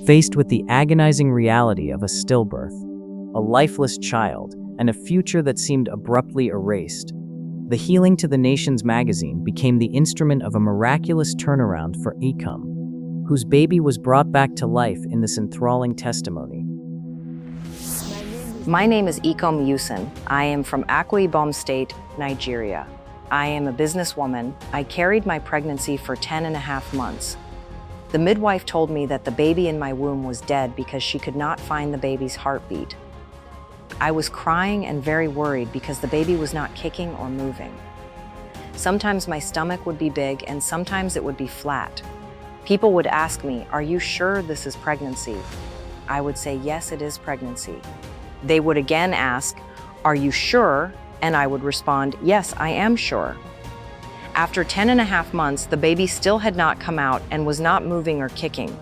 faced with the agonizing reality of a stillbirth, a lifeless child, and a future that seemed abruptly erased. The Healing to the Nations magazine became the instrument of a miraculous turnaround for Ecom, whose baby was brought back to life in this enthralling testimony. My name is Ecom Yusin. I am from Akwa Ibom State, Nigeria. I am a businesswoman. I carried my pregnancy for 10.5 months. The midwife told me that the baby in my womb was dead because she could not find the baby's heartbeat. I was crying and very worried because the baby was not kicking or moving. Sometimes my stomach would be big and sometimes it would be flat. People would ask me, "Are you sure this is pregnancy?" I would say, "Yes, it is pregnancy." They would again ask, "Are you sure?" And I would respond, "Yes, I am sure." After 10.5 months, the baby still had not come out and was not moving or kicking.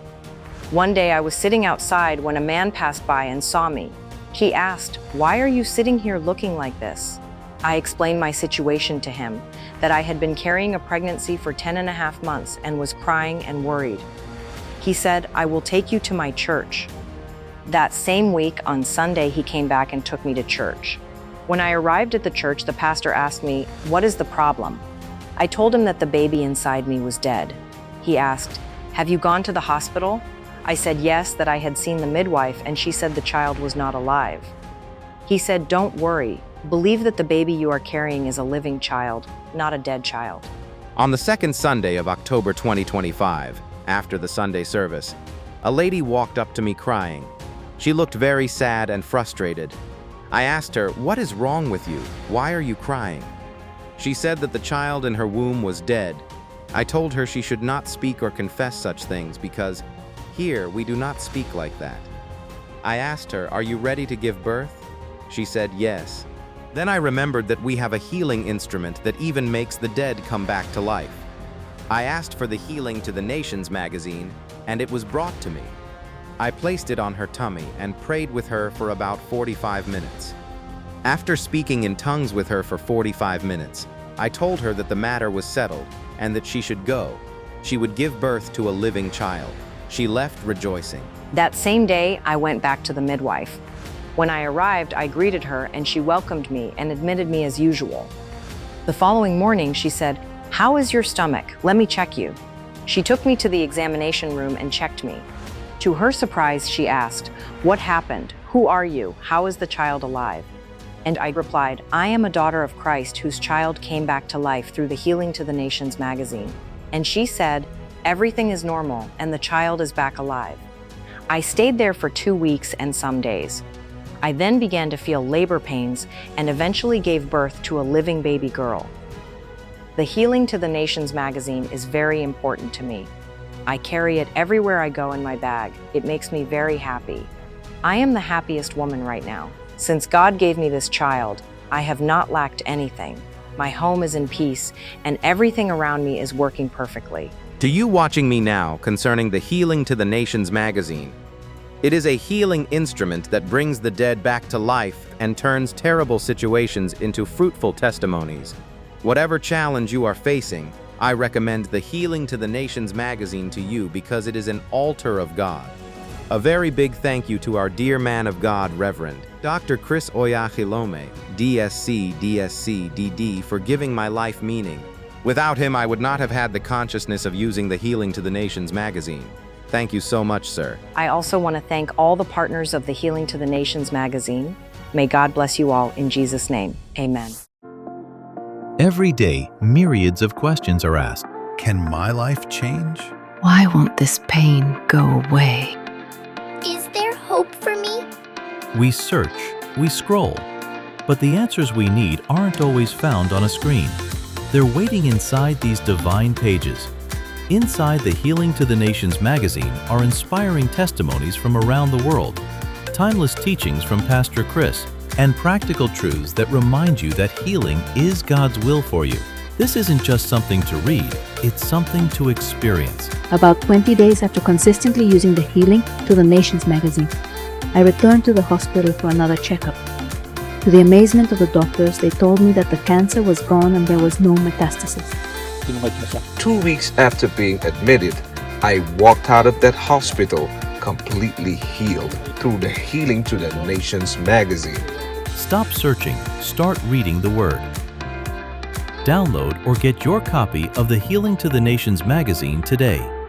One day I was sitting outside when a man passed by and saw me. He asked, "Why are you sitting here looking like this?" I explained my situation to him, that I had been carrying a pregnancy for 10.5 months and was crying and worried. He said, "I will take you to my church." That same week, on Sunday, he came back and took me to church. When I arrived at the church, the pastor asked me, "What is the problem?" I told him that the baby inside me was dead. He asked, "Have you gone to the hospital?" I said yes, that I had seen the midwife and she said the child was not alive. He said, "Don't worry. Believe that the baby you are carrying is a living child, not a dead child." On the second Sunday of October 2025, after the Sunday service, a lady walked up to me crying. She looked very sad and frustrated. I asked her, "What is wrong with you? Why are you crying?" She said that the child in her womb was dead. I told her she should not speak or confess such things because here we do not speak like that. I asked her, "Are you ready to give birth?" She said yes. Then I remembered that we have a healing instrument that even makes the dead come back to life. I asked for the Healing to the Nations magazine, and it was brought to me. I placed it on her tummy and prayed with her for about 45 minutes. After speaking in tongues with her for 45 minutes, I told her that the matter was settled and that she should go. She would give birth to a living child. She left rejoicing. That same day, I went back to the midwife. When I arrived, I greeted her and she welcomed me and admitted me as usual. The following morning, she said, "How is your stomach? Let me check you." She took me to the examination room and checked me. To her surprise, she asked, "What happened? Who are you? How is the child alive?" And I replied, "I am a daughter of Christ whose child came back to life through the Healing to the Nations magazine." And she said, "Everything is normal and the child is back alive." I stayed there for 2 weeks and some days. I then began to feel labor pains and eventually gave birth to a living baby girl. The Healing to the Nations magazine is very important to me. I carry it everywhere I go in my bag. It makes me very happy. I am the happiest woman right now. Since God gave me this child, I have not lacked anything. My home is in peace and everything around me is working perfectly. To you watching me now concerning the Healing to the Nations magazine, it is a healing instrument that brings the dead back to life and turns terrible situations into fruitful testimonies. Whatever challenge you are facing, I recommend the Healing to the Nations magazine to you because it is an altar of God. A very big thank you to our dear man of God, Reverend Dr. Chris Oyahilome, DSC, DD, for giving my life meaning. Without him, I would not have had the consciousness of using the Healing to the Nations magazine. Thank you so much, sir. I also want to thank all the partners of the Healing to the Nations magazine. May God bless you all in Jesus' name. Amen. Every day, myriads of questions are asked. Can my life change? Why won't this pain go away? Is there hope for me? We search, we scroll, but the answers we need aren't always found on a screen. They're waiting inside these divine pages. Inside the Healing to the Nations magazine are inspiring testimonies from around the world, timeless teachings from Pastor Chris, and practical truths that remind you that healing is God's will for you. This isn't just something to read, it's something to experience. About 20 days after consistently using the Healing to the Nations magazine, I returned to the hospital for another checkup. To the amazement of the doctors, they told me that the cancer was gone and there was no metastasis. 2 weeks after being admitted, I walked out of that hospital completely healed through the Healing to the Nations magazine. Stop searching, start reading the Word. Download or get your copy of the Healing to the Nations magazine today.